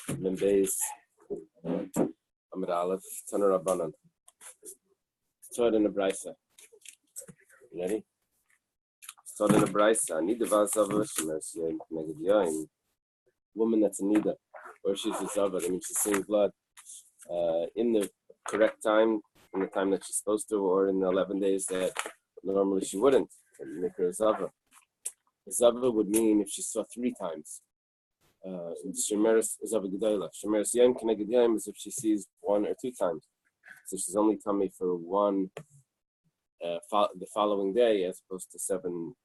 Bais, Amr Aleph, Taner Rabbanan. Start in the Brisa. Ready? Start in the Brisa. Nidda Daf, woman that's a Nidda, or she's a Zava, that means she's seeing blood in the correct time, in the time that she's supposed to, or in the 11 days that normally she wouldn't. And make her a Zava. A Zava would mean if she saw 3 times. Shemeres Zava Gedola. Shemeres Yom Keneged Yom is if she sees 1 or 2 times. So she's only tummy for one the following day, as opposed to 7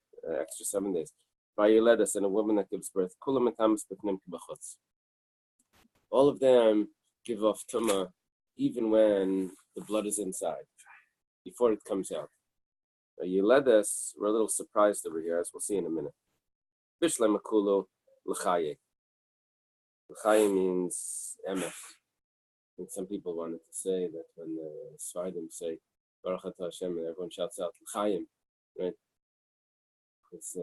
extra 7 days. Vayiledas, and a woman that gives birth. Kulam etamas b'pnim k'bachutz. All of them give off tumah, even when the blood is inside, before it comes out. Vayiledas, we're a little surprised over here, as we'll see in a minute. Bishlem akulu l'chaye. L'chaye means emes. And some people wanted to say that when the Svardim say Baruch Atah Hashem, and everyone shouts out L'chaim, right? It's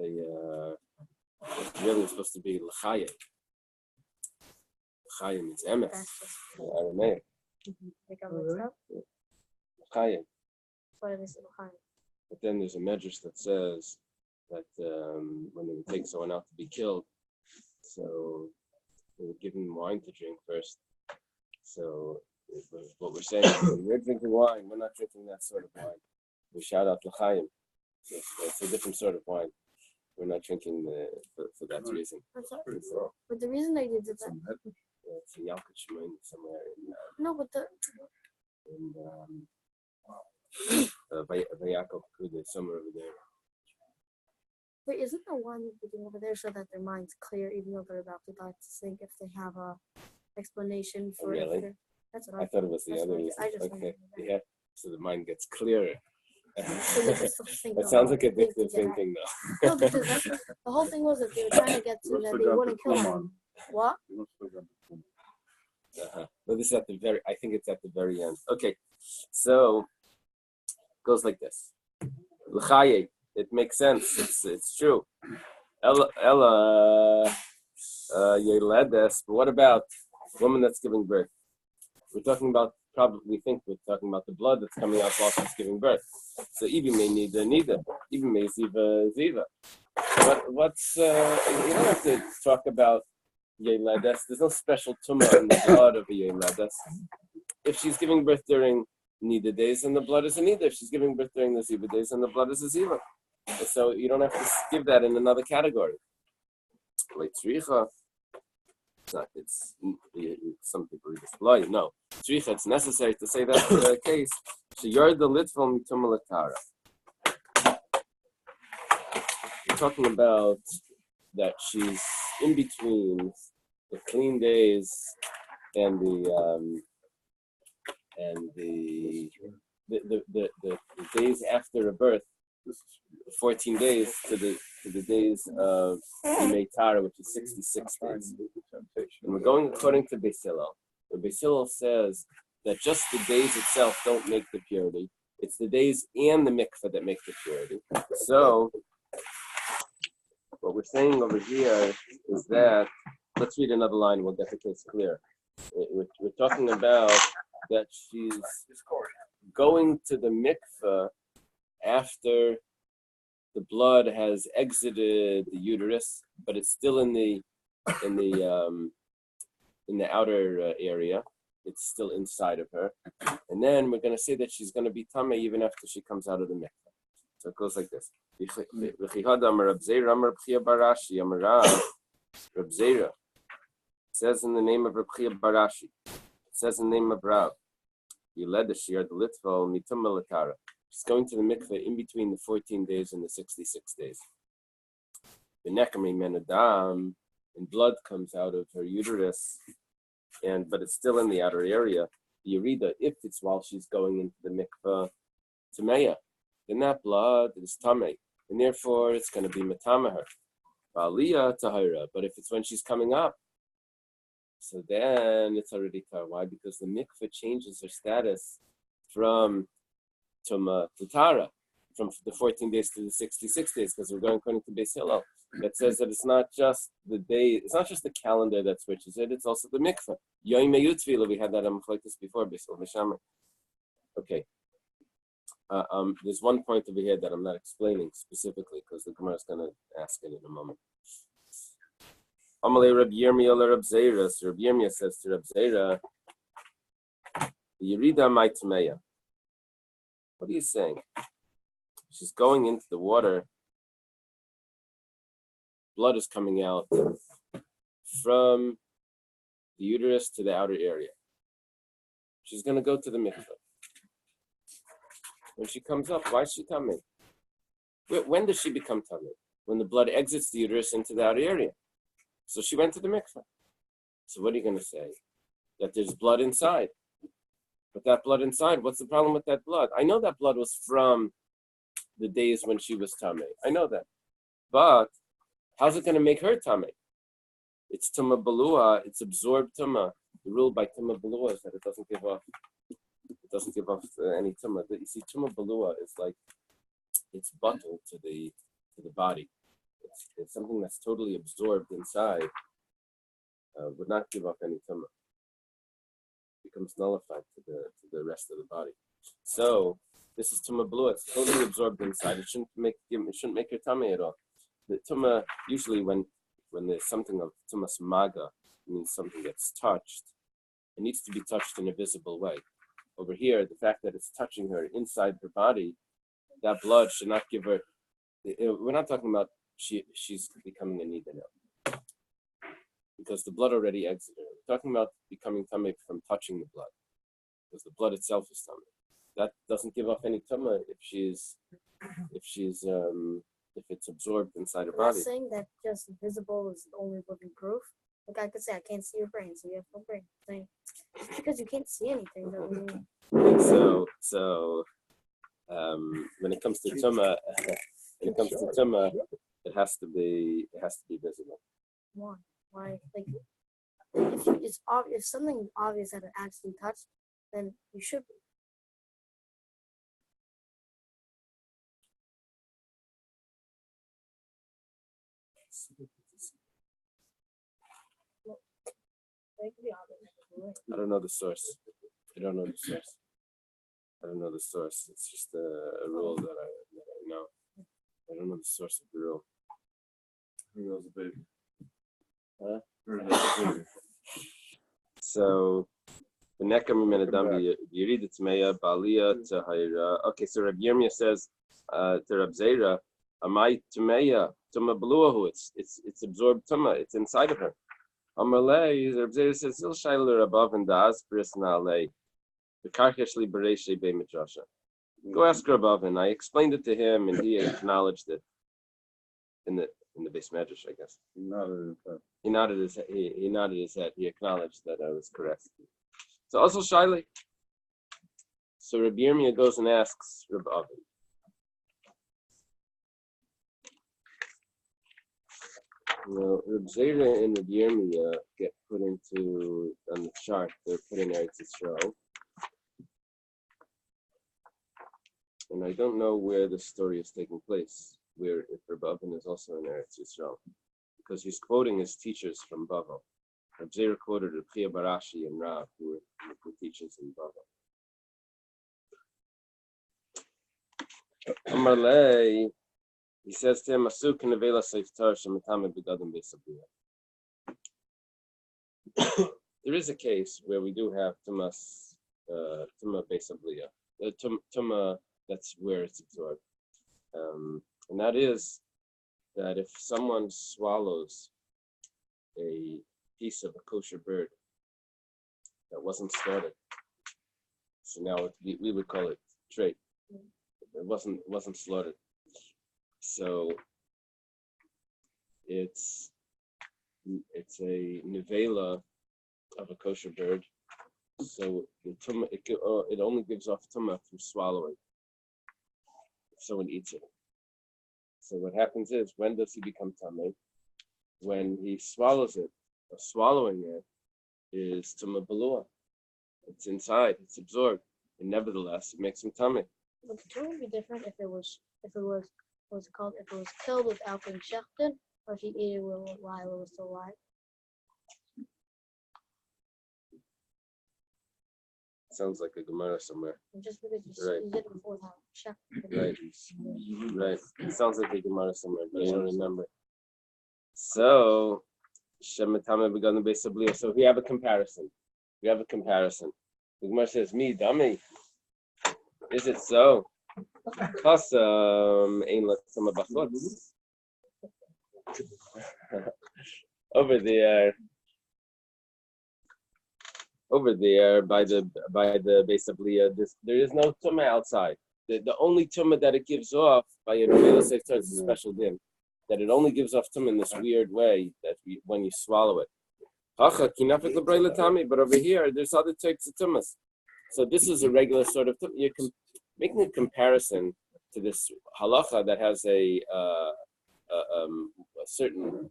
really supposed to be L'chaye. L'chaye means emes, Aramaic. L'chaye. But then there's a medrash that says that when they would take someone out to be killed, so they would give him wine to drink first. So what we're saying is when we're drinking wine, we're not drinking that sort of wine. We shout out L'chaim. So it's a different sort of wine. We're not drinking for that reason. But the reason they did that. It's a Yalkut Shemaim somewhere No, but the. Vayakov Kude, somewhere over there. But isn't the wine putting over there so that their mind's clear, even though they're about to die, to think if they have a explanation for really? it? That's what I thought it was the other reason. Okay, yeah. So the mind gets clearer. That sounds like a addictive thinking, though. No, because that's the whole thing was that they were trying to get to that they wouldn't kill him. What? Well, this is at the very. I think it's at the very end. Okay, so it goes like this. L'chaye. It makes sense. It's true. Ella Yeledes. But what about a woman that's giving birth? We're talking about we're talking about the blood that's coming out while she's giving birth. So even may need a nida, even may ziva. What's you don't have to talk about Yeledes. There's no special tumah in the blood of a Yeledes. If she's giving birth during Nidda days, then the blood is a nida. If she's giving birth during the ziva days, then the blood is a ziva. So you don't have to give that in another category. Like tzricha, it's some people just lie. No, tzricha, it's necessary to say that's the case. So you're the litful mitum latara. We're talking about that she's in between the clean days and the days after a birth. 14 days to the days of Yimei Tara, which is 66 days. And we're going according to Bais. The Bais says that just the days itself don't make the purity. It's the days and the mikveh that make the purity. So what we're saying over here is that, let's read another line and we'll get the case clear. We're talking about that she's going to the mikveh after the blood has exited the uterus, but it's still in the outer area. It's still inside of her, and then we're going to say that she's going to be tameh even after she comes out of the mikveh. So it goes like this: Rab Zera says in the name of Reb Chia Barashi. It says in the name of Rab. Yeledesh the litfo mitum latara. She's going to the mikveh in between the 14 days and the 66 days. Menachem menadam, and blood comes out of her uterus, but it's still in the outer area. Yerida, if it's while she's going into the mikveh, tameya, then that blood is tamei, and therefore it's going to be matamaher. Aliyah tahira, but if it's when she's coming up, so then it's already tar. Why? Because the mikveh changes her status from Tuma to Tara. from the 14 days to the 66 days, because we're going according to Bais Hillel. That says that it's not just the day, it's not just the calendar that switches it, it's also the mikveh. Yomi Yutvila, we had that like this before, Bais Hillel. Okay. There's one point over here that I'm not explaining specifically because the Gemara is going to ask it in a moment. Amalei Rabbi Yirmiyah Rabbi Zera. So Rabbi Yirmiyah says to Rabbi Zera, Yerida Maitmeya. What are you saying? She's going into the water. Blood is coming out from the uterus to the outer area. She's going to go to the mikveh. When she comes up, why is she tummy? When does she become tummy? When the blood exits the uterus into the outer area. So she went to the mikveh. So what are you going to say? That there's blood inside. But that blood inside, what's the problem with that blood? I know that blood was from the days when she was tummy. I know that. But how's it going to make her tummy? It's tumah balua. It's absorbed tumah. The rule by tumah balua is that it doesn't give off. It doesn't give off any tumah. You see, tumah balua is like it's bottled to the body. It's something that's totally absorbed inside. Would not give off any tumah. Becomes nullified to the rest of the body. So this is tumah balua. It's totally absorbed inside. It shouldn't make your tummy at all. The tumah usually when there's something of tumah maga, it means something that's touched. It needs to be touched in a visible way. Over here, the fact that it's touching her inside her body, that blood should not give her. We're not talking about she's becoming a nidda now, because the blood already exited her. We're talking about becoming tummy from touching the blood, because the blood itself is tummy. That doesn't give off any tumah if it's absorbed inside her body. You're saying that just visible is the only living proof. Like I could say, I can't see your brain, so you have no brain. Saying just because you can't see anything doesn't mean. So when it comes to tumah, it has to be visible. Why? Like if it's obvious, if something obvious that it actually touched, then you should be. I don't know the source. I don't know the source. It's just a rule that I know. I don't know the source of the rule. Who knows the baby? Huh? So, Menachem Menadam Yerida Tmeya Balia Tahira. Okay, so Rabbi Yirmiyah says to Rabbi Zera, Amai Tmeya Tuma Beluahu. It's absorbed Tuma. It's inside of her. Amalei, Rabbi Zera says, Zil Shailer above and das Brisna Alei. The Karkashli Bereshe Be Midrasha. Go ask Rabbi, and I explained it to him, and he acknowledged it in the base medrash, I guess. He nodded his head. He acknowledged that I was correct. So also Shaili. So Rabbi Yirmiyah goes and asks Rabbi. Rabbi Zera and Rabbi Yirmiyah get put into on the chart. They're put in Eretz Yisrael. And I don't know where the story is taking place, where if Rabbi is also in Eretz Yisrael, because he's quoting his teachers from Bavel. Rabbi Zera quoted Rabbi Barashi and Rav, who were teachers in Bavel. Amalei, he says to him, Asuk nevela seiftar shemitame begadim beisabiyah. There is a case where we do have tumah beisabiyah, tumah. That's where it's absorbed. And that is that if someone swallows a piece of a kosher bird that wasn't slaughtered, so now we would call it trait. It wasn't slaughtered. So it's a nevela of a kosher bird. So the tumah, it only gives off tumah through swallowing. Someone eats it. So what happens is, when does he become tamei? When he swallows it, or swallowing it is tumah balua. It's inside, it's absorbed, and nevertheless, it makes him tamei. But the two would be different if it was what's it called, if it was killed without being shechted, or if he ate it while it was still alive. Sounds like a Gemara somewhere. And just because you did it before that shechted. Right. It sounds like a Gemara somewhere, but I don't remember. So, Shemetame began the Bais Abliya. So we have a comparison. The Gemara says, "Me, dummy. Is it so? Ain't let some of over there by the Bais Abliya, there is no tumah outside. The only tumah that it gives off by a Rabbi says it's a special din, that it only gives off tumah in this weird way that when you swallow it. But over here, there's other types of tumas. So this is a regular sort of tumah. You're making a comparison to this halacha that has a certain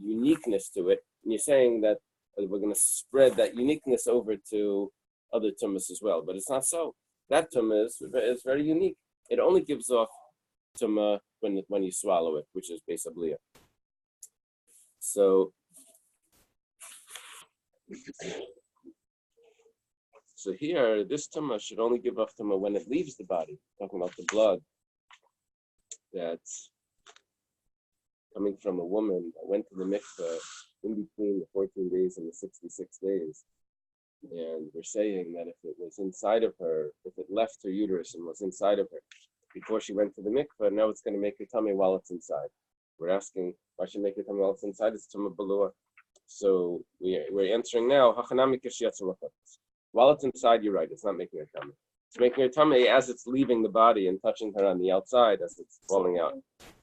uniqueness to it, and you're saying that we're going to spread that uniqueness over to other tumas as well, but it's not so. That tumah is very unique. It only gives off tumah when you swallow it, which is Bais Abliya. So here, this tumah should only give off tumah when it leaves the body. Talking about the blood that's coming from a woman that went to the mikveh in between the 14 days and the 66 days. And we're saying that if it was inside of her, if it left her uterus and was inside of her before she went to the mikveh, now it's going to make her tummy while it's inside. We're asking, why should it make her tummy while it's inside? It's tumah balua. So we're answering now, while it's inside, you're right, it's not making her tummy. It's making her tummy as it's leaving the body and touching her on the outside as it's falling out.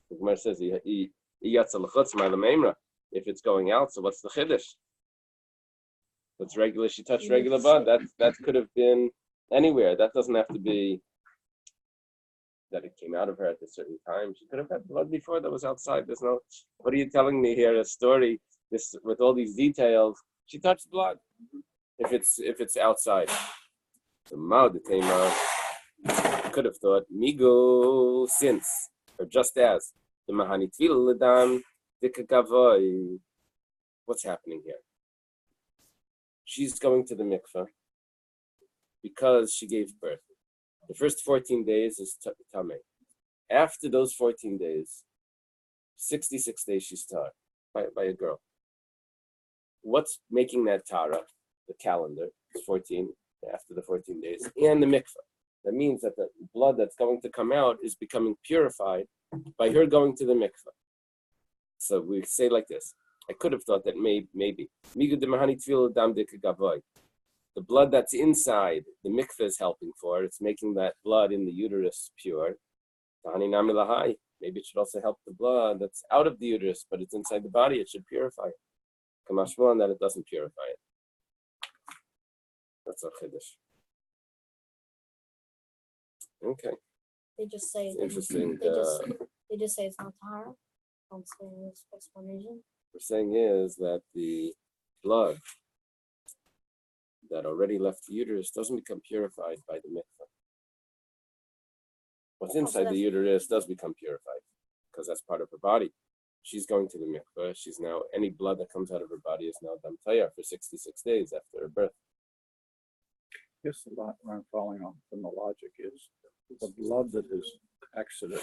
The Gemara says, if it's going out, so what's the chiddush? That's regular. She touched regular blood. That could have been anywhere. That doesn't have to be that it came out of her at a certain time. She could have had blood before that was outside. There's no. What are you telling me here? A story. This with all these details. She touched blood. If it's outside, the tema could have thought migo since or just as the mahani tvil ledam dikagavoy. What's happening here? She's going to the mikveh because she gave birth. The first 14 days is tameh. After those 14 days, 66 days she's taught by a girl. What's making that tara? The calendar is 14 after the 14 days, and the mikveh. That means that the blood that's going to come out is becoming purified by her going to the mikveh. So we say like this. I could have thought that maybe. The blood that's inside, the mikveh is helping for. It's making that blood in the uterus pure. Maybe it should also help the blood that's out of the uterus, but it's inside the body. It should purify it. Kamashmon that it doesn't purify it. That's a chiddush. Okay. They just say it's interesting. They just say it's not tahara. Don't say this explanation. What we're saying is that the blood that already left the uterus doesn't become purified by the mikveh. What's inside the uterus does become purified because that's part of her body. She's going to the mikveh. She's now, any blood that comes out of her body is now dam tayar for 66 days after her birth. I guess a lot where I'm following on from the logic is the blood that is exited,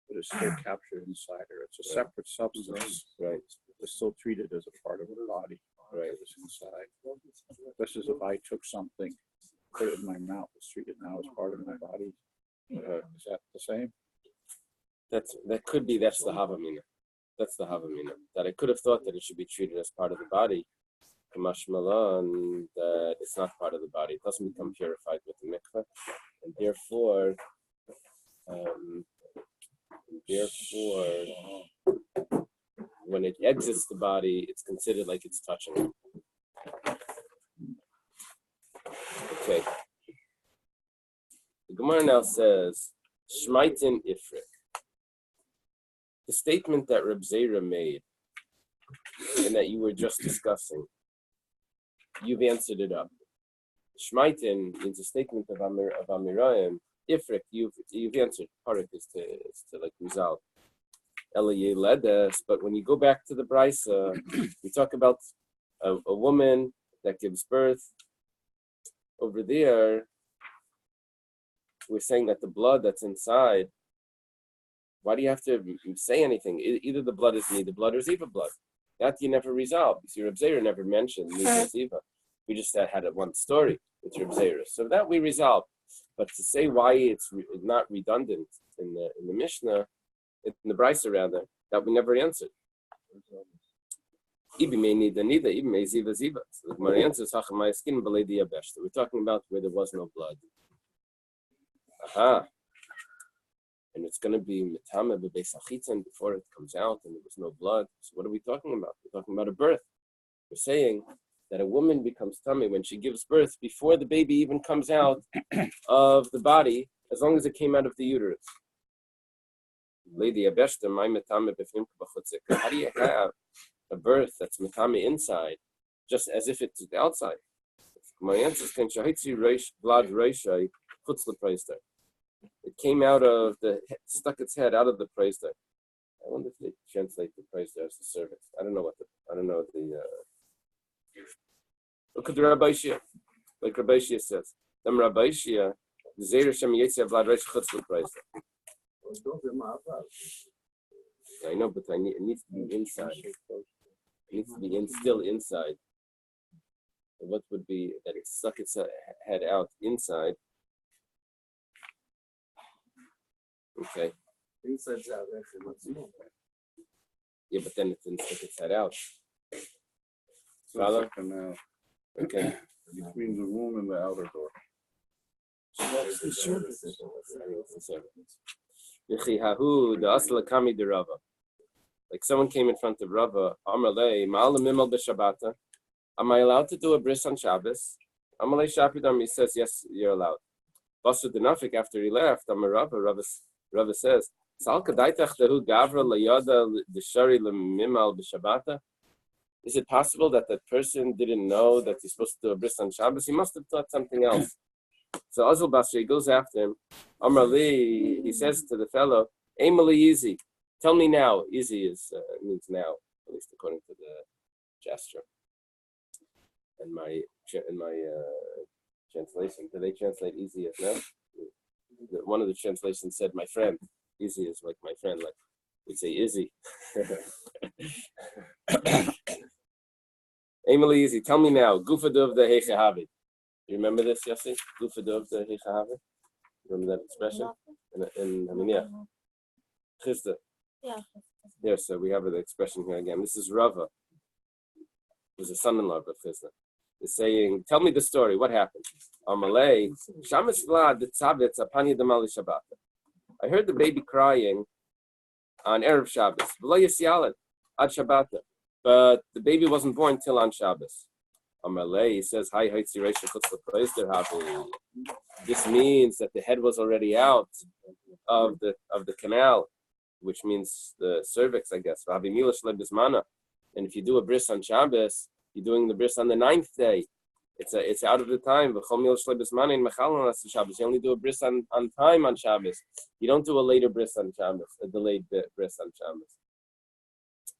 but is still captured inside her. It's a separate substance. Right. It's still treated as a part of her body. Right. It's inside. This is if I took something, put it in my mouth, it's treated now as part of my body. Is that the same? That could be. That's the havamina. That I could have thought that it should be treated as part of the body. Kamashmalan, that it's not part of the body. It doesn't become purified with the mikveh, and therefore, when it exits the body, it's considered like it's touching it. Okay. The Gemara now says, Shmaitin Ifrik. The statement that Reb Zera made, and that you were just discussing, you've answered it up. Shmaitin means a statement of Amirayim Ifrik, you've answered. Parik is to like resolve. Eily ledes, but when you go back to the Bais, we talk about a woman that gives birth. Over there, we're saying that the blood that's inside. Why do you have to say anything? Either the blood is Nidda blood or Ziva blood. That you never resolved. Because your Rabbi never mentioned Nidda Ziva. We just had one story with your Rabbi. So that we resolved. But to say why it's not redundant in the Mishnah, in the Brisa rather, that we never answered. Even may Nidda Nidda, even may Ziva Ziva. So the Gemara answers, we're talking about where there was no blood. Aha. And it's going to be Metame Bais before it comes out, and there was no blood. So what are we talking about? We're talking about a birth. We're saying that a woman becomes tummy when she gives birth before the baby even comes out of the body, as long as it came out of the uterus. How do you have a birth that's Metame inside, just as if it's outside? My answer is, it came out of stuck its head out of the praise there. I wonder if they translate the praise there as the cervix. I don't know what the. Look at the Rabbi Shia, like Rabbi Shia says. Them Rabbi Shia, the Zeder Shem Yetzia Vlad Reish Chutz l'praise there. I know, but it needs to be inside. It needs to be still inside. What would be that it stuck its head out inside? Okay. Inside's out, actually, much more. Yeah, but then it didn't stick its head out. So it's a canal Okay. between the womb and the outer door. That's the service. Like someone came in front of Rava. Amalei ma'al mimel b'Shabbata. Am I allowed to do a bris on Shabbos? Amalei Shapidam, he says yes, you're allowed. Basud Denafik, after he left, Rava says, is it possible that that person didn't know that he's supposed to do a bris on Shabbos? He must have thought something else. So Azul Basri goes after him. Amar Li, he says to the fellow, Eily easy. Tell me now. Easy means now, at least according to the gesture. And my translation, do they translate easy as now? One of the translations said, my friend. Easy is like my friend, like we say Izzy. Eily easy, tell me now. Gufadov the Heichahavi. You remember this, Yossi? Gufadov the Heichahavi? Remember that expression? Chizda. Yeah. Yeah, so we have the expression here again. This is Rava, who's a son-in-law of Chizda. Is saying, tell me the story. What happened? Amalei, Shamas Vlad, the Tzavitz, Apanya Damali Shabbat. I heard the baby crying on Erev Shabbos. V'lo Yisyalet, Ad Shabbat. But the baby wasn't born till on Shabbos. Amalei, he says, Hi, this means that the head was already out of the canal, which means the cervix, I guess. And if you do a bris on Shabbos, you're doing the bris on the 9th day. It's out of the time. You only do a bris on time on Shabbos. You don't do a later bris on Shabbos, a delayed bris on Shabbos.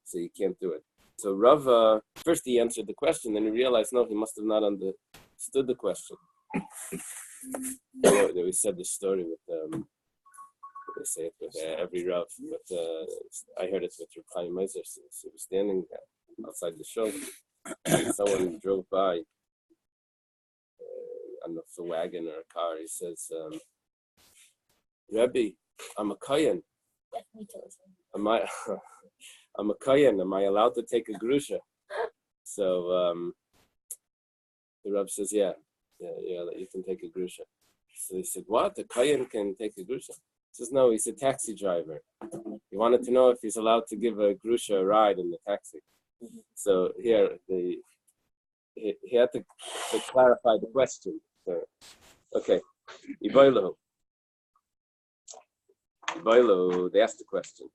So you can't do it. So Rava, first he answered the question, then he realized, no, he must have not understood the question. We said this story with, they say it with every Rav, but I heard it with Reb Chaim Meiser. So he was standing outside the show, and someone drove by, I don't know if it's a wagon or a car. He says, Rabbi, I'm a Kayan. I'm a Kayan. Am I allowed to take a grusha? So the Rav says, yeah, you can take a grusha. So he said, what? A Kayan can take a grusha? He says, no, he's a taxi driver. He wanted to know if he's allowed to give a grusha a ride in the taxi. So here, he had to clarify the question. So, okay. Iboilu, they asked the question.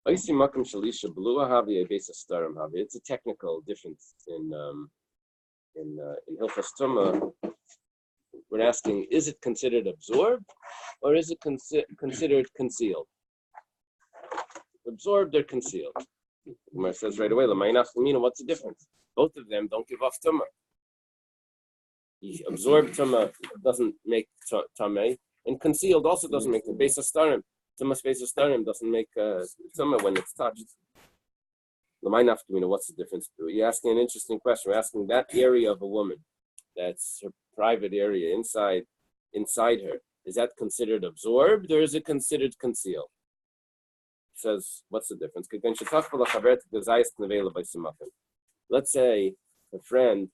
It's a technical difference in Hilchas Tumah. we're asking, is it considered absorbed or is it considered concealed? Absorbed or concealed? Gemara says right away, what's the difference? Both of them don't give off tumah. Absorbed tumah doesn't make tameh, and concealed also doesn't make the Bais starim. Tumah Bais starim doesn't make tumah when it's touched. What's the difference? You're asking an interesting question. We're asking that area of a woman, that's her private area inside her. Is that considered absorbed or is it considered concealed? It says, what's the difference? Let's say a friend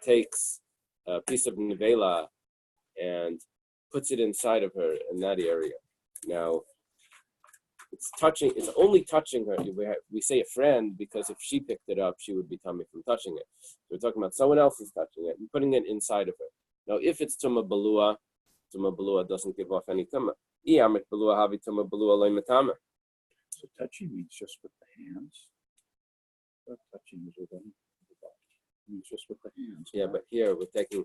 takes a piece of nevela and puts it inside of her in that area. Now, it's only touching her. We say a friend because if she picked it up, she would be tummy from touching it. So we're talking about someone else is touching it and putting it inside of her. Now, if it's tumah balua doesn't give off any tumah. So touching means just with the hands. But touching is with any body. Means just with the hands. Yeah, but here we're taking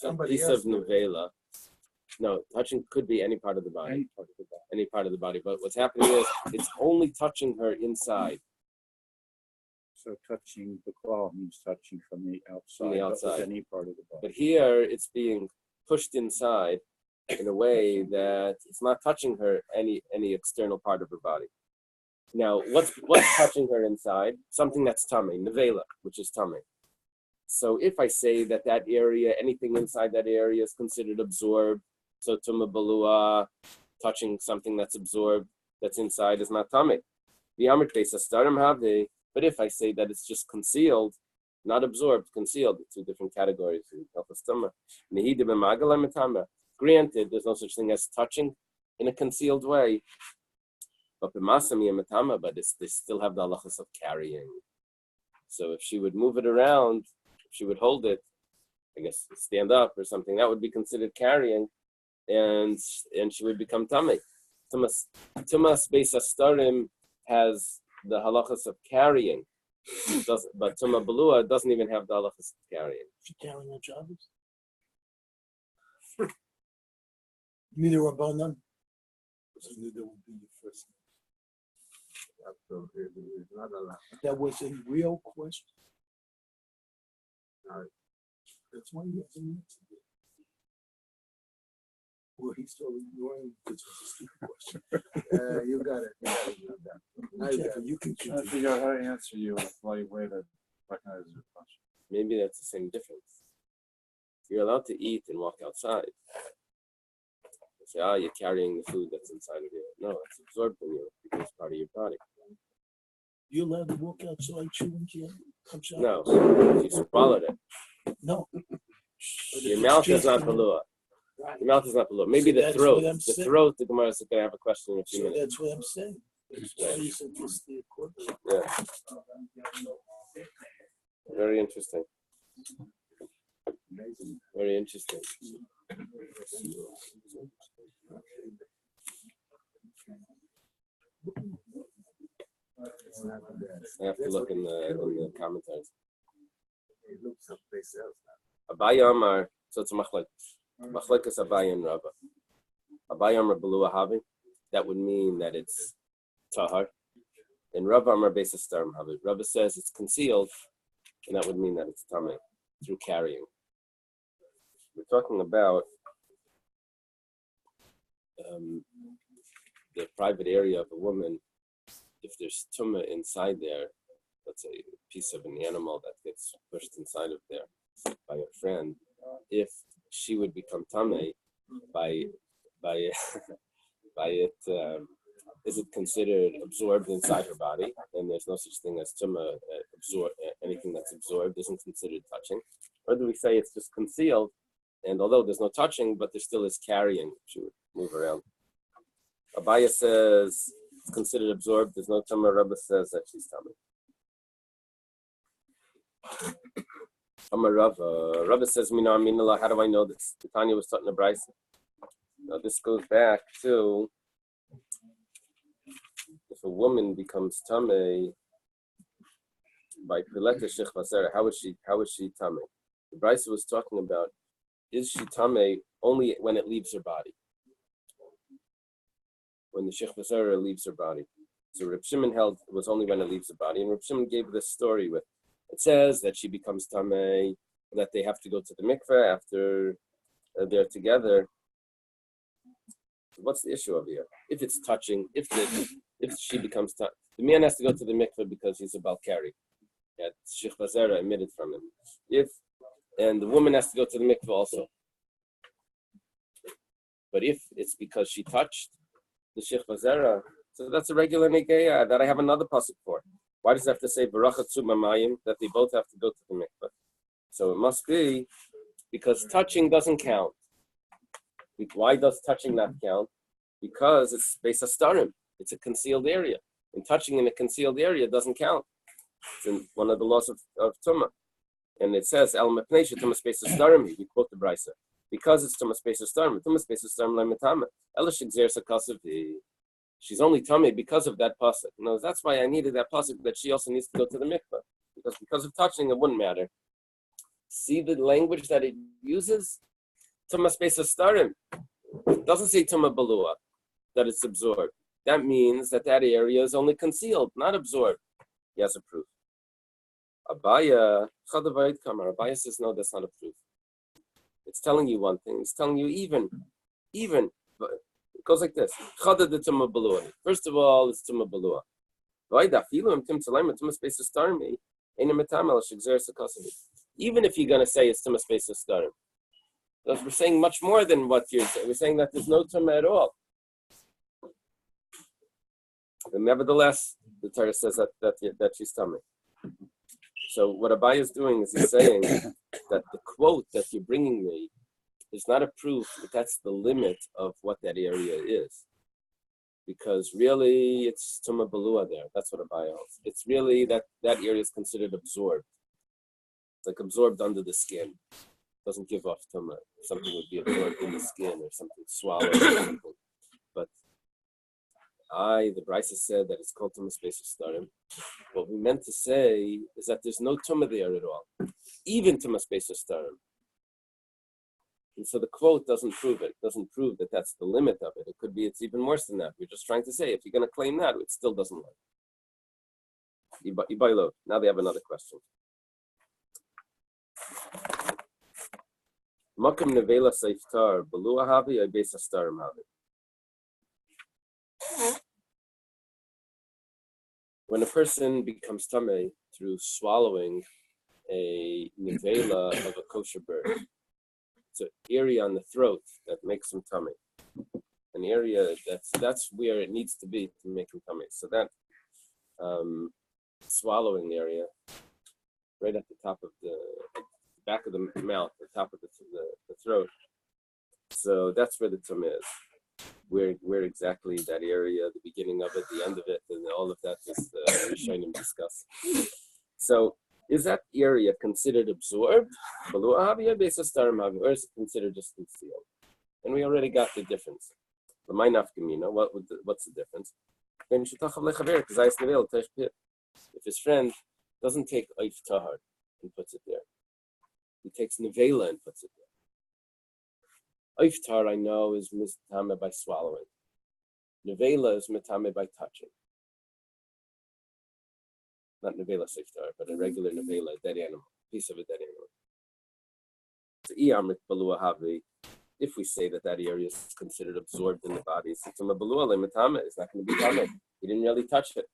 a piece of nevela. No, touching could be any part of the body. Any part of the body. But what's happening is it's only touching her inside. So touching the claw means touching from the outside. From the outside. With any part of the body. But here it's being pushed inside in a way that it's not touching her any external part of her body. Now, what's touching her inside? Something that's tummy, nevela, which is tummy. So if I say that area, anything inside that area is considered absorbed, so tumah balua, touching something that's absorbed, that's inside, is not tummy. But if I say that it's just concealed, not absorbed, concealed, two different categories. Granted, there's no such thing as touching in a concealed way, but they still have the halachas of carrying. So if she would move it around, if she would hold it, I guess stand up or something, that would be considered carrying, and she would become tamei. Tumas Bais starim has the halachas of carrying, but tumah balua doesn't even have the halachas of carrying. She carrying her Shabbos? You mean the Rabbanan? So Nidda would be your first name. That was a real question. That's why you have to answer it. Well, he's still ignoring because it's a stupid question. You got it. You can I figure out how to answer you while you wait to recognize your question. Maybe that's the same difference. You're allowed to eat and walk outside. You say, you're carrying the food that's inside of you. No, it's absorbed in you because it's part of your body. You're allowed to walk outside chewing jam? No, you swallowed it. No. Your mouth is not balua. Your mouth is not balua. Maybe the throat. The throat, the Gemara is going to have a question in a few minutes. That's what I'm saying. Yeah. Very interesting. Very interesting. I have to look in the commentaries. Abaye Amar, so it's a machlekes Abaye and Rabbi. Abaye Amar Balua Havi, that would mean that it's tahar. And Rabbi Amar Bais starim Havi. Rabbi says it's concealed, and that would mean that it's tamei through carrying. We're talking about the private area of a woman. If there's tumah inside there, let's say a piece of an animal that gets pushed inside of there by a friend, if she would become tamei by it, is it considered absorbed inside her body? And there's no such thing as tumah anything that's absorbed isn't considered touching. Or do we say it's just concealed? And although there's no touching, but there still is carrying. She would move around. Abaye says it's considered absorbed. There's no tumah. Rabbi says that she's tamei. Rabbi says, how do I know this? The Tanya was taught in the Bais. Now this goes back to if a woman becomes tamei by pileta shech vasera, how is she tamei? The Bais was talking about is she tamei only when it leaves her body? When the Shechva Zera leaves her body. So Reb Shimon held it was only when it leaves the body, and Reb Shimon gave this story with. It says that she becomes tamei, that they have to go to the mikveh after they're together. What's the issue over here? If it's touching, if she becomes the man has to go to the mikveh because he's a balkari. That Shechva Zera emitted from him. And the woman has to go to the mikveh also. But if it's because she touched the Shechva Zera, so that's a regular negeya that I have another pasuk for. Why does it have to say barachatzu mamayim, that they both have to go to the mikveh? So it must be because touching doesn't count. Why does touching not count? Because it's Beis Hastarim. It's a concealed area. And touching in a concealed area doesn't count. It's in one of the laws of Tumah. And it says, El Mepnei Tumah Beis Hastarim, we quote the Bais. Because it's Tumah Beis Hastarim, Tumah Beis Hastarim Le'metama. Ela Shigzer Sakasavi. She's only tummy because of that pasuk. No, that's why I needed that pasuk that she also needs to go to the mikveh. Because of touching, it wouldn't matter. See the language that it uses? Tumah Beis Hastarim. It doesn't say Tumah Balua, that it's absorbed. That means that area is only concealed, not absorbed. He has a proof. Abaya says, no, that's not a proof. It's telling you one thing. It's telling you even. It goes like this. First of all, it's Tumah Balua. Even if you're going to say it's Tumah Beis Hastarim, because we're saying much more than what you're saying. We're saying that there's no Tumah at all. And nevertheless, the Torah says that she's Tumah. So what Abai is doing is he's saying that the quote that you're bringing me is not a proof that that's the limit of what that area is. Because really, it's Tumah Balua there. That's what Abai holds. It's really that area is considered absorbed. It's like absorbed under the skin. It doesn't give off Tumah. Something would be absorbed in the skin or something swallowed or something. But the Bais said that it's called Tumah Beis Hastarim. What we meant to say is that there's no Tumah there at all. Even Tumah Beis Hastarim. And so the quote doesn't prove it. It doesn't prove that that's the limit of it. It could be it's even worse than that. We're just trying to say, if you're going to claim that, it still doesn't work. Now they have another question. Makam nevela seiftar balua havi or beis hastarim havi. When a person becomes tamei through swallowing a nevela of a kosher bird, it's an area on the throat that makes him tummy. An area that's where it needs to be to make him tummy. So that swallowing area, right at the top of the back of the mouth, the top of the throat. So that's where the tummy is. Where exactly that area, the beginning of it, the end of it, and all of that is Rishonim discuss. So is that area considered absorbed? Or is it considered just concealed? And we already got the difference. What's the difference? If his friend doesn't take oif tahar and puts it there, he takes nevela and puts it there. Oif tahar, I know, is mitame by swallowing. Nevela is mitame by touching. Not nevela seiftar, but a regular nevela, a dead animal, piece of a dead animal. If we say that area is considered absorbed in the body, it's not going to be tame. He didn't really touch it.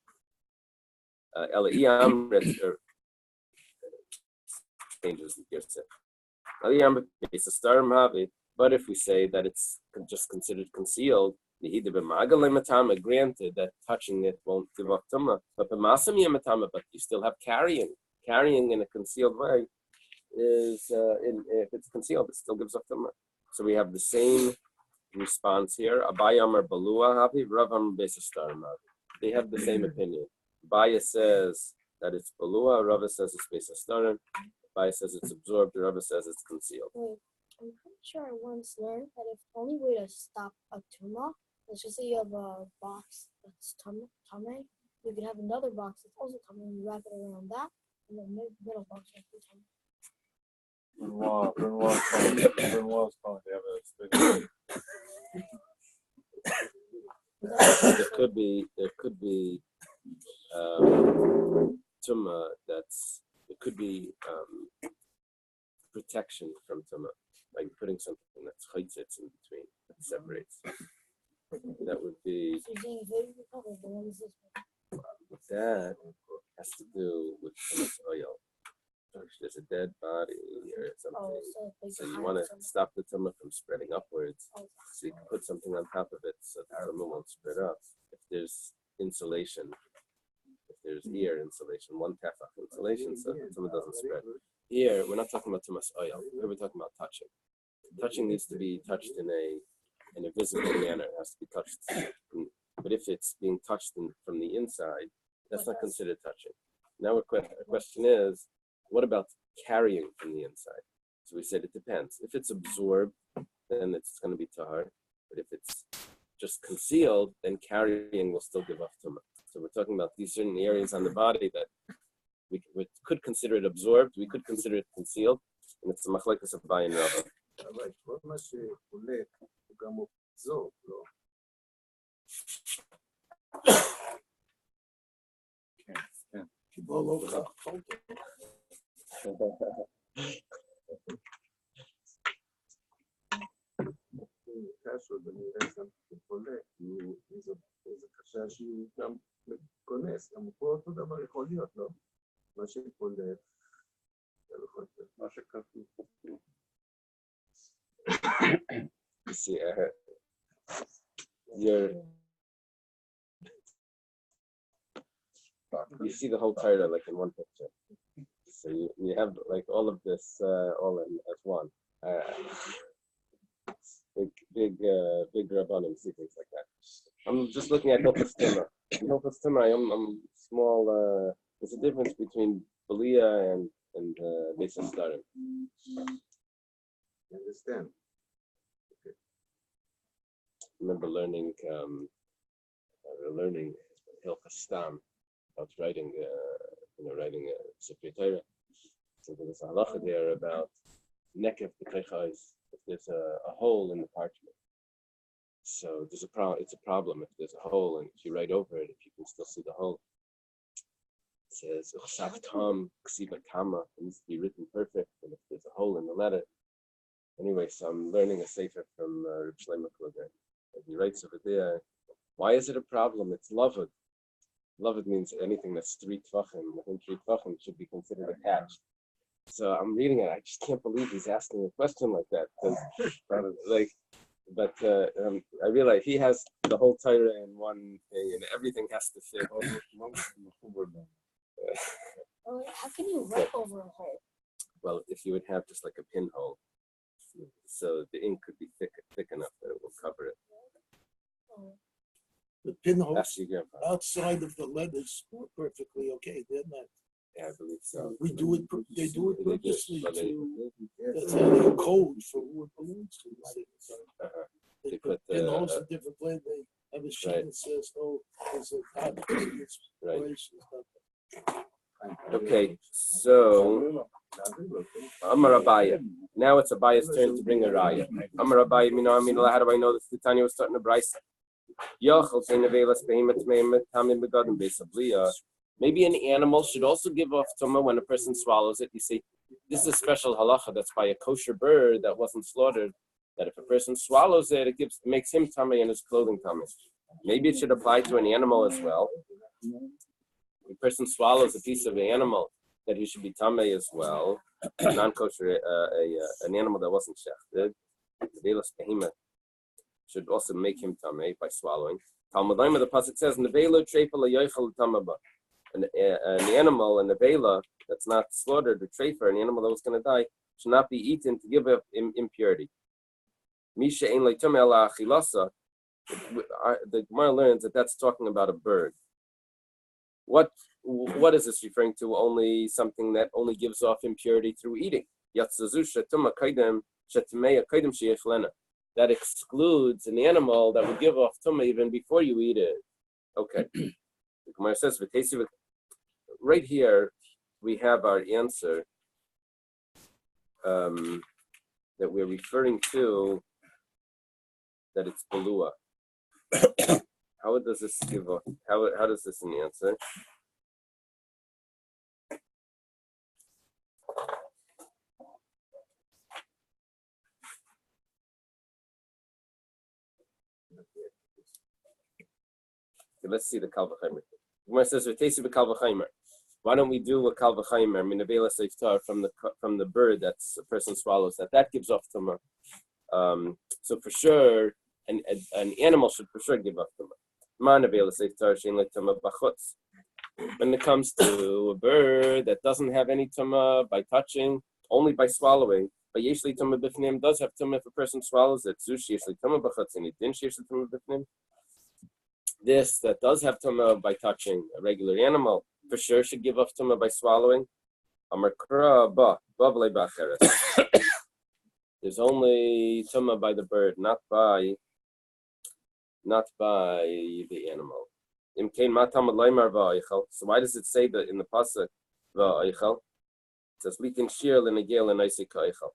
Changes the Girsa. But if we say that it's just considered concealed, granted that touching it won't give up tumah, but you still have carrying in a concealed way is if it's concealed, it still gives up tumah. So we have the same response here. Abai Amar Balua Havi, Rav Amar Beis Hastarim Havi. They have the same opinion. Bais says that it's Balua, Rav says it's Beis Hastarim. Bais says it's absorbed, Rav says it's concealed. Wait, I'm pretty sure I once learned that if the only way to stop a tumah, let's just say you have a box that's tame, you could have another box that's also tame, and you wrap it around that, and then the middle box will be tame. Benoit's calling. They have a space. There could be tumah that's, it could be protection from tumah, like putting something that's chaytzitz in between, that separates. That would be, So you're saying if it recovers, then what is this? that has to do with tumas oil. There's a dead body or something. Oh, so it's So like you want to stop the tumah from spreading upwards. Oh, So you can put something on top of it so the tumah won't spread up. If there's insulation, if there's ear insulation, one tefach insulation, so the tumah doesn't spread. Here, we're not talking about tumas oil. Here we're talking about touching. Touching needs to be touched in a visible manner. It has to be touched. But if it's being touched from the inside, that's not considered touching. Now our question is, what about carrying from the inside? So we said it depends. If it's absorbed, then it's going to be tahar. But if it's just concealed, then carrying will still give off tumah. So we're talking about these certain areas on the body that we could consider it absorbed, we could consider it concealed, and it's a machlekes of Bai and Rabbi. אבל כל מה שעולה הוא גם מוחזור, לא? All over. קשה ונראה שם חולה, זה קשה שהוא גם כונס, גם פה אותו דבר יכול להיות, לא? מה שחולה, מה שכתוב. You see, you see the whole Torah like in one picture. So you have like all of this all in as one. Big rabbanim see things like that. I'm just looking at Hilchos Tumah. In Hilchos Tumah, I'm small. There's a difference between Belia and Bais Starim. you understand? I remember learning Hilchos Stam. I was writing a Sefer Torah. So there was a halacha there about nekev b'teichais, if there's a hole in the parchment. So there's a problem. It's a problem if there's a hole, and if you write over it, if you can still see the hole. It says uchsav tam ksiva kama. It needs to be written perfect, and if there's a hole in the letter. Anyway, so I'm learning a sefer from Reb Shlomo Kluger, and he writes over there. Why is it a problem? It's lavud. Lavud means anything that's 3 tvachim. Within 3 tvachim should be considered attached. So I'm reading it. I just can't believe he's asking a question like that. But I realize he has the whole Torah in one thing, and everything has to fit. How can you write over a hole? Well, if you would have just like a pinhole, so the ink could be thick enough that it will cover it. Oh. The pinholes That's your grandpa. outside of the letters were perfectly okay. They're not. Yeah, I believe so. We do it. They do it They do, purposely but to. That's how they code for who it belongs to. They They put put pinholes a different way. They have a sheet right. that says, "Oh, there's a dot in this Right. place." and stuff. Okay, so Amar Rabbi. Now it's Abaya's turn to bring a raya. Amar Rabbi, how do I know this? The Tanya was starting to Bais. Maybe an animal should also give off tumah when a person swallows it. You see, this is a special halacha that's by a kosher bird that wasn't slaughtered. That if a person swallows it, it makes him tummy and his clothing tummy. Maybe it should apply to an animal as well. If a person swallows a piece of an animal, that he should be tummy as well. Non-kosher, an animal that wasn't shechted, the behemoth should also make him tummy by swallowing. Talmud Lama, the pasuk says, "Nevela treifa layochel tamaba." An animal, a nevela that's not slaughtered, a treifa, an animal that was going to die, should not be eaten to give up impurity. Misha ein leitumei ala achilasa. The Gemara learns that that's talking about a bird. What is this referring to? Only something that only gives off impurity through eating. That excludes an animal that would give off tumah even before you eat it. Okay. The Gemara says, right here, we have our answer. that we're referring to that it's balua. How does this give up? How does this in the answer? Okay, let's see the Kal V'Chaimer. Gemara says, why don't we do a Kal V'Chaimer, Minavela Seiftar, from the bird that a person swallows, that gives off tumah. So for sure, an animal should for sure give off tumah. Manavela Seiftar, Shein Le Tumah Bachutz. When it comes to a bird that doesn't have any tumah by touching, only by swallowing, but Yeshli Tumah Bifnim does have tumah if a person swallows it. Zush Yeshli Tumah Bachutz, and it didn't Yeshli Tumah Bifnim. This that does have tumah by touching a regular animal, for sure should give off tumah by swallowing. There's only tumah by the bird, not by the animal. So why does it say that in the pasuk va'aychel? It says litin shir l'negel l'naisi ka'aychel.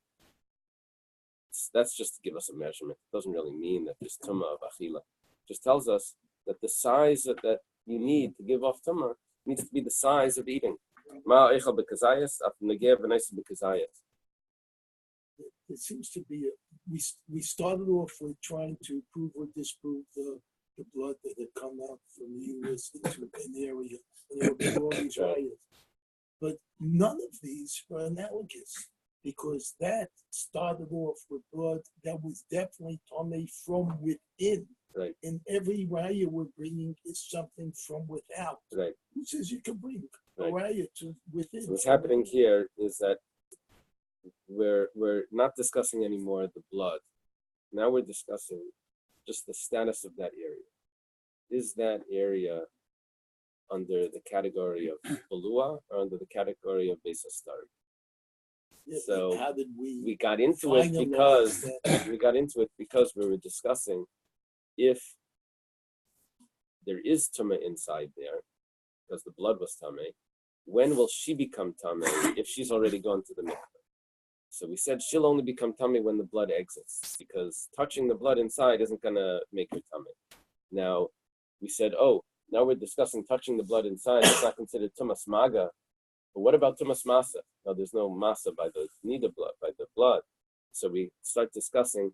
That's just to give us a measurement. It doesn't really mean that there's tumah of achila. It just tells us that the size that you need to give off tumah needs to be the size of eating. It seems to be we started off with trying to prove or disprove the blood that had come out from the uterus into an area, and there were all these riots. But none of these are analogous, because that started off with blood that was definitely tummy from within. Right. And every raya we're bringing is something from without. Right. Who says you can bring a raya to within? So what's happening here is that we're not discussing anymore the blood. Now we're discussing just the status of that area. Is that area under the category of balua or under the category of Bais? Yeah, so how did we got into it because we were discussing if there is tumah inside there, because the blood was tumah, when will she become tumah if she's already gone to the mikveh? So we said she'll only become tummy when the blood exits, because touching the blood inside isn't going to make her tummy. Now, we said, now we're discussing touching the blood inside. It's not considered tumas maga. But what about tumas masa? Now, there's no masa by the nidda blood, by the blood. So we start discussing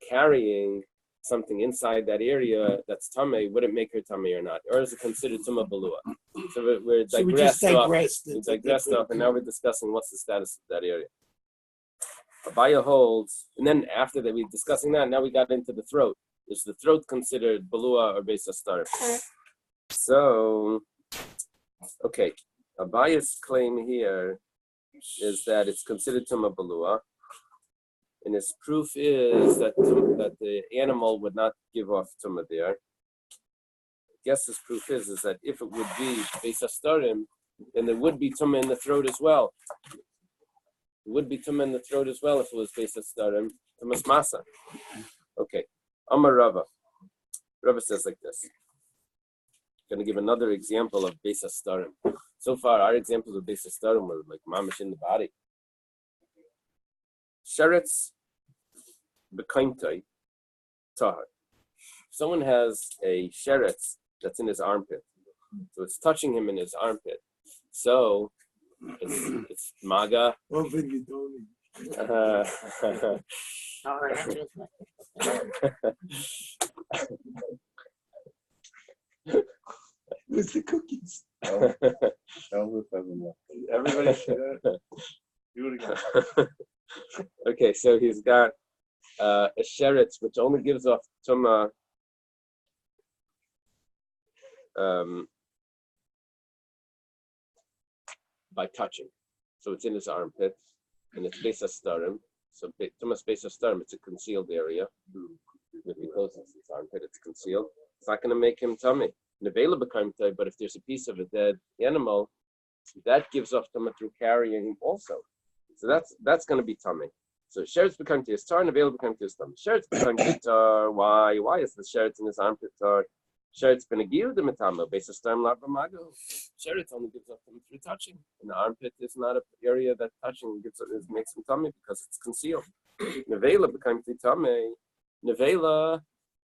carrying something inside that area that's tummy. Would it make her tummy or not? Or is it considered tumah balua? So we digressed off, and now we're discussing what's the status of that area. Abaya holds, and then after that we're discussing that, now we got into the throat. Is the throat considered balua or Bais Astar? So, okay, Abaya's claim here is that it's considered tumah balua, and his proof is that the animal would not give off tumah there. I guess his proof is that if it would be Bais Astarim, then there would be tumah in the throat as well. It would be tumah in the throat as well if it was Bais Astarim, tumas masa. Okay, Amar Rava. Rava says like this. I'm going to give another example of Bais Astarim. So far, our examples of Bais Astarim were like mamish in the body. Sheretz b'kaimtai tahar. Someone has a sheretz that's in his armpit, so it's touching him in his armpit. So it's maga. Where's the cookies? Everybody should do it again. Okay, so he's got a sheretz which only gives off tumah by touching. So it's in his armpit, and it's Bais Astarim. So tumas Bais Astarim, it's a concealed area. If he closes his armpit, it's concealed. It's not going to make him tummy. Nevela b'kaimtai, but if there's a piece of a dead animal, that gives off tumah through carrying also. So that's going to be tummy. So sheretz b'kaimtai is tar, nevela b'kaimtai is tummy. Sheretz b'kaimtai tar. Why is the sheretz in his armpit tar? Sheretz benegiu the metame, basis term larva mago. Sheretz only gives up them through touching. And the armpit is not an area that touching makes him tummy because it's concealed. Nevela became tummy. Nevela,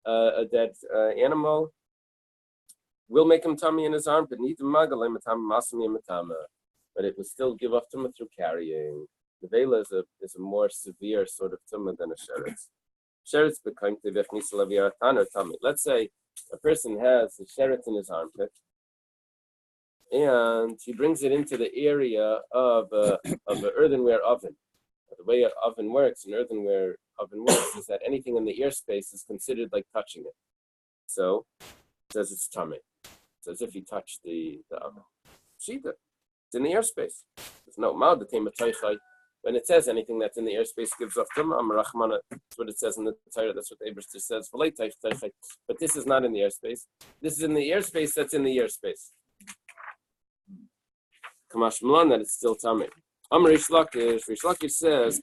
a dead animal, will make him tummy in his armpit. But it will still give off tumah through carrying. Nevela is a more severe sort of tumah than a sheretz. Sheretz became tummy. Let's say a person has a sheretz in his armpit, and he brings it into the area of an earthenware oven. The way an oven works, an earthenware oven works, is that anything in the airspace is considered like touching it. So it says it's tummy. It's as if he touched the oven. Shita. It's in the airspace. There's no mal the tema teichai. When it says anything that's in the airspace gives off tumah, Rachmana, that's what it says in the Torah, that's what the Eberster says. But this is not in the airspace. This is in the airspace that's in the airspace. Kamash Milan, that it's still tummy. Rish Lakish says,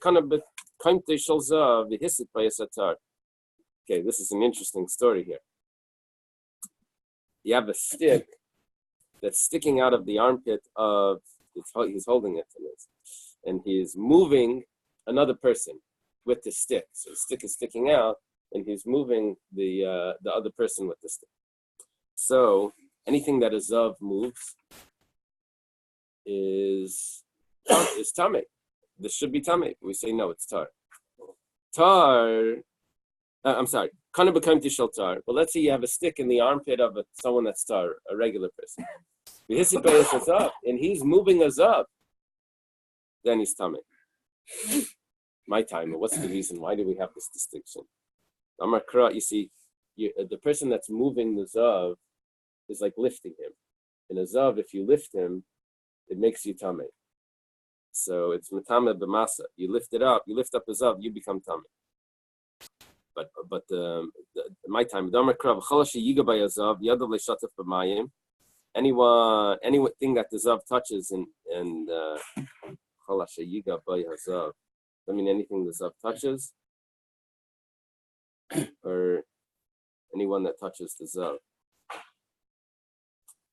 okay, this is an interesting story here. You have a stick that's sticking out of the armpit of, he's holding it in this, and he's moving another person with the stick. So the stick is sticking out, and he's moving the other person with the stick. So anything that is of moves is tamei. This should be tamei. We say no, it's tar. I'm sorry. Kana become tishal tar. Well, let's say you have a stick in the armpit of someone that's tar, a regular person. We hisipayas us up, and he's moving us up. Then he's tamei. My time. What's the reason? Why do we have this distinction? Amar Kra, you see, the person that's moving the zav is like lifting him. In a zav, if you lift him, it makes you tamei. So it's metame b'masa. You lift it up. You lift up the zav. You become tamei. But my time. Anything that the zav touches and I mean anything the zav touches, or anyone that touches the zav.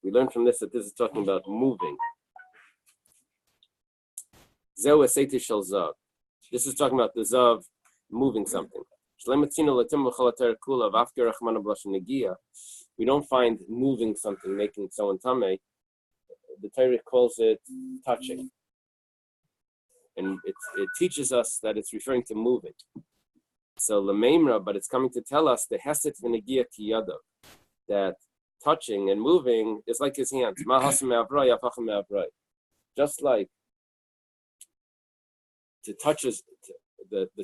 We learn from this that this is talking about moving. This is talking about the zav moving something. We don't find moving something, making someone tamei. The Torah calls it touching. And it teaches us that it's referring to moving. So l'meimra, but it's coming to tell us the heset v'negia kiyadav, that touching and moving is like his hands. Just like the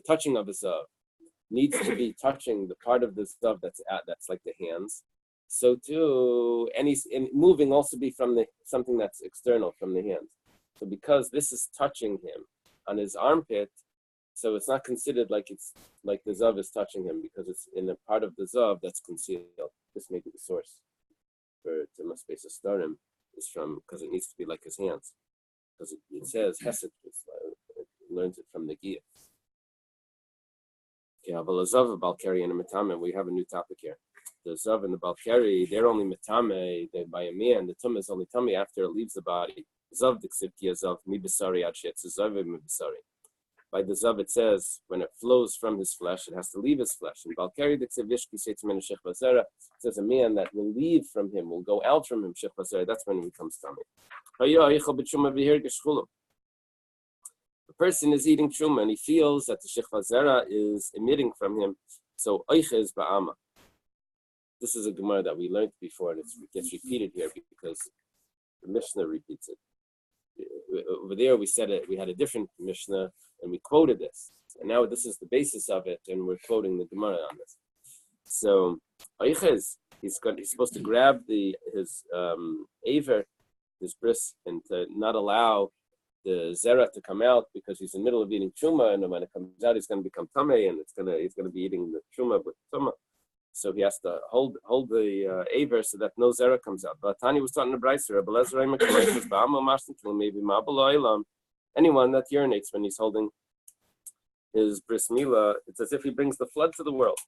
touching of a zav needs to be touching the part of the zav that's like the hands. So too, and moving also be from something that's external from the hands. So because this is touching him on his armpit, so it's not considered like it's like the zav is touching him because it's in a part of the zav that's concealed. This may be the source for Tima Space of Starim is from, because it needs to be like his hands. Because it says Hesed, it learns it from the Gia. Okay, but the zav, Balkari, and a metame, we have a new topic here. The zav and the Balkari, they're only metame, they're by a man. The tum is only tummy after it leaves the body. Zav diksivki zav mi besari ad shetz zav mi besari. By the zav, it says when it flows from his flesh, it has to leave his flesh. And Balkari diksivishki seitz menashech bazera, it says a man that will leave from him, will go out from him, shech bazera. That's when it becomes tummy. The person is eating truma and he feels that the shechva zera is emitting from him. So oiche is ba'ama. This is a Gemara that we learned before, and it gets repeated here because the Mishnah repeats it. Over there, we said it. We had a different Mishnah, and we quoted this. And now this is the basis of it, and we're quoting the Gemara on this. So oiche he's supposed to grab his aver, his bris, and to not allow the zera to come out because he's in the middle of eating truma, and when it comes out, he's going to become tamei, and he's going to be eating the truma with truma. So he has to hold the aver so that no zera comes out. But Tani was taught in the Braiser, anyone that urinates when he's holding his bris milah, it's as if he brings the flood to the world.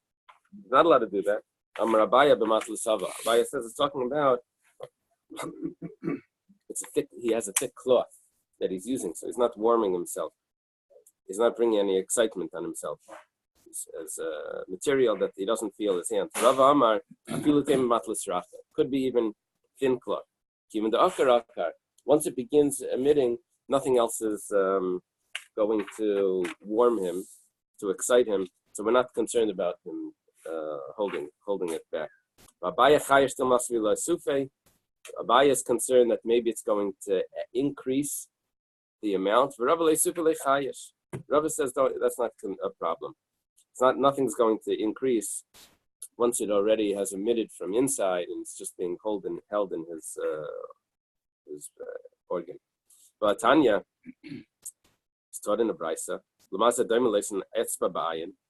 He's not allowed to do that. Amar Abaya b'matlasava. Abaya says it's talking about he has a thick cloth that he's using, so he's not warming himself. He's not bringing any excitement on himself. As a material that he doesn't feel his hands. Rav Amar, could be even thin cloth. Even the akar, once it begins emitting, nothing else is going to warm him, to excite him. So we're not concerned about him holding it back. Abaya still must be sufe. Abaya is concerned that maybe it's going to increase the amount. Rabbi says that's not a problem. Nothing's going to increase once it already has emitted from inside and it's just being held in his organ. But Tanya, it's taught in the Brisa.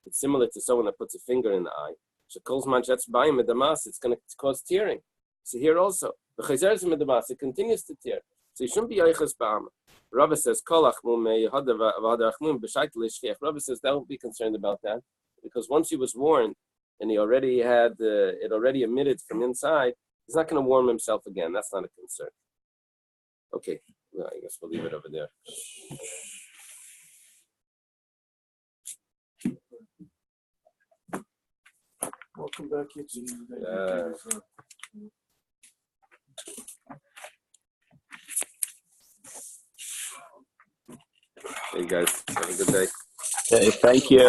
It's similar to someone that puts a finger in the eye. It's going to cause tearing. So here also, it continues to tear. So you shouldn't be yoiches ba'ama. Rabbi says, Rabbi says, don't be concerned about that, because once he was warned and he already had it already emitted from inside, he's not going to warm himself again. That's not a concern. Okay, well, I guess we'll leave it over there. Welcome back, Yitzhak. Hey guys, have a good day. Okay, thank you.